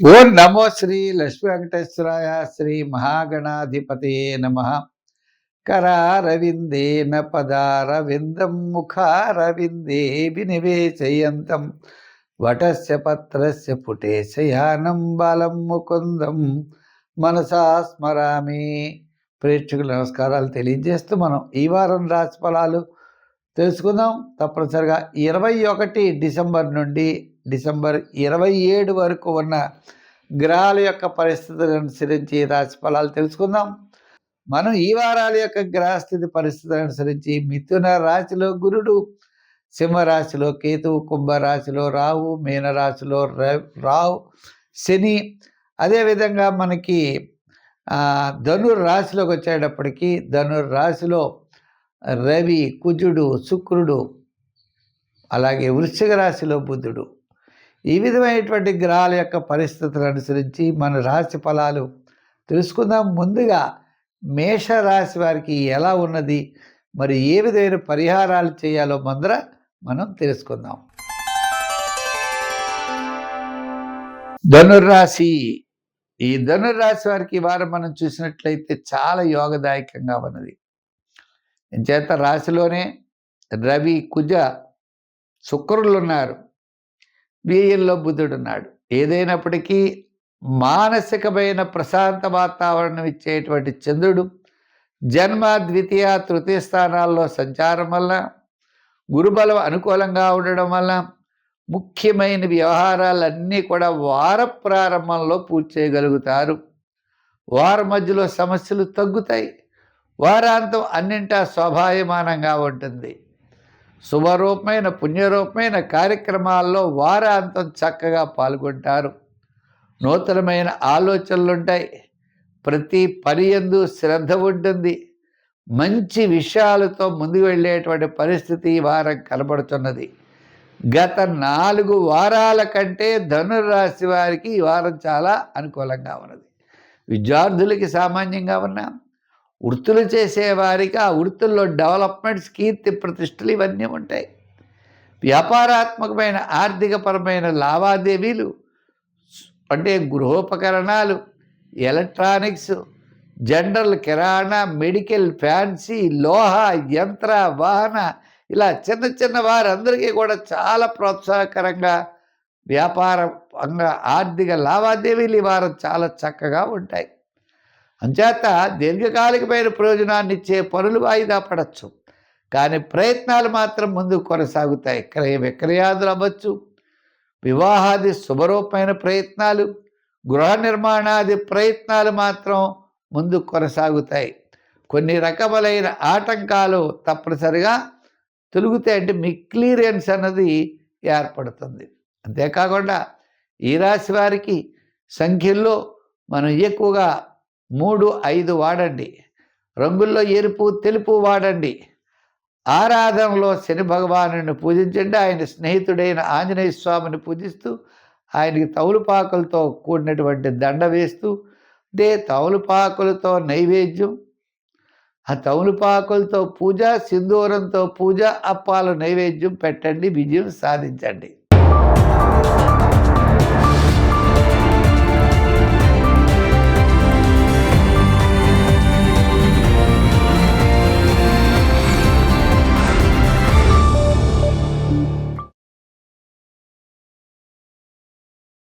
ఓం నమో శ్రీ లక్ష్మీ వెంకటేశ్వరాయ శ్రీ మహాగణాధిపతయే నమ. కరారవిందేన పదారవిందం ముఖారవిందే వినివేశయంతం వటస్య పత్రస్య పుటే శయానం బాలం ముకుందం మనసా స్మరామి. ప్రేక్షకులు నమస్కారాలు తెలియజేస్తూ మనం ఈ వారం రాశి ఫలాలు తెలుసుకుందాం. తప్పనిసరిగా 21 డిసెంబర్ నుండి డిసెంబర్ 27 వరకు ఉన్న గ్రహాల యొక్క పరిస్థితులను అనుసరించి రాశి ఫలాలు తెలుసుకుందాం. మనం ఈ వారాల యొక్క గ్రహస్థితి పరిస్థితులను అనుసరించి మిథున రాశిలో గురుడు, సింహరాశిలో కేతువు, కుంభరాశిలో రాహు, మీనరాశిలో రాహు శని, అదేవిధంగా మనకి ధనుర్రాశిలోకి వచ్చేటప్పటికి ధనుర్రాశిలో రవి, కుజుడు, శుక్రుడు, అలాగే వృశ్చిక రాశిలో బుధుడు. ఈ విధమైనటువంటి గ్రహాల యొక్క పరిస్థితులను అనుసరించి మన రాశి ఫలాలు తెలుసుకుందాం. ముందుగా మేషరాశి వారికి ఎలా ఉన్నది, మరి ఏ విధమైన పరిహారాలు చేయాలో మనం తెలుసుకుందాం. ధనుర్రాశి. ఈ ధనుర్రాశి వారికి ఈ వారం మనం చూసినట్లయితే చాలా యోగదాయకంగా ఉన్నది. చేత రాశిలోనే రవి, కుజ, శుక్రులు ఉన్నారు. వ్యయంలో బుధుడున్నాడు. ఏదైనప్పటికీ మానసికమైన ప్రశాంత వాతావరణం ఇచ్చేటువంటి చంద్రుడు జన్మ, ద్వితీయ, తృతీయ స్థానాల్లో సంచారం వల్ల, గురుబలం అనుకూలంగా ఉండడం వల్ల ముఖ్యమైన వ్యవహారాలన్నీ కూడా వార ప్రారంభంలో పూర్తి చేయగలుగుతారు. వారం మధ్యలో సమస్యలు తగ్గుతాయి. వారాంతం అన్నింటా శోభాయమానంగా ఉంటుంది. శుభరూపమైన, పుణ్యరూపమైన కార్యక్రమాల్లో వారాంతం చక్కగా పాల్గొంటారు. నూతనమైన ఆలోచనలుంటాయి. ప్రతి పని యందు శ్రద్ధ ఉంటుంది. మంచి విషయాలతో ముందుకు వెళ్ళేటువంటి పరిస్థితి ఈ వారం కనబడుతున్నది. గత 4 వారాల కంటే ధనుర్రాశి వారికి ఈ వారం చాలా అనుకూలంగా ఉన్నది. విద్యార్థులకి సామాన్యంగా ఉన్నాం. వృత్తులు చేసేవారికి ఆ వృత్తుల్లో డెవలప్మెంట్స్, కీర్తి ప్రతిష్టలు ఇవన్నీ ఉంటాయి. వ్యాపారాత్మకమైన ఆర్థికపరమైన లావాదేవీలు అంటే గృహోపకరణాలు, ఎలక్ట్రానిక్స్, జనరల్, కిరాణా, మెడికల్, ఫ్యాన్సీ, లోహ, యంత్ర, వాహన, ఇలా చిన్న చిన్న వారందరికీ కూడా చాలా ప్రోత్సాహకరంగా వ్యాపార ఆర్థిక లావాదేవీలు ఈ వారం చాలా చక్కగా ఉంటాయి. అంచేత దీర్ఘకాలికమైన ప్రయోజనాన్ని ఇచ్చే పనులు వాయిదా పడవచ్చు, కానీ ప్రయత్నాలు మాత్రం ముందుకు కొనసాగుతాయి. క్రయ విక్రయాదులు అవ్వచ్చు, వివాహాది శుభరూపమైన ప్రయత్నాలు, గృహ నిర్మాణాది ప్రయత్నాలు మాత్రం ముందుకు కొనసాగుతాయి. కొన్ని రకములైన ఆటంకాలు తప్పనిసరిగా తొలుగుతాయి. అంటే మీ క్లియరెన్స్ అన్నది ఏర్పడుతుంది. అంతేకాకుండా ఈ రాశి వారికి సంఖ్యల్లో మనం ఎక్కువగా 3, 5 వాడండి. రంగుల్లో ఎరుపు, తెలుపు వాడండి. ఆరాధనలో శని భగవానుని పూజించండి. ఆయన స్నేహితుడైన ఆంజనేయ స్వామిని పూజిస్తూ ఆయనకి తౌలుపాకులతో కూడినటువంటి దండ వేస్తూ, అంటే తౌలుపాకులతో నైవేద్యం, ఆ తౌలుపాకులతో పూజ, సింధూరంతో పూజ, అప్పాల నైవేద్యం పెట్టండి. విజయం సాధించండి.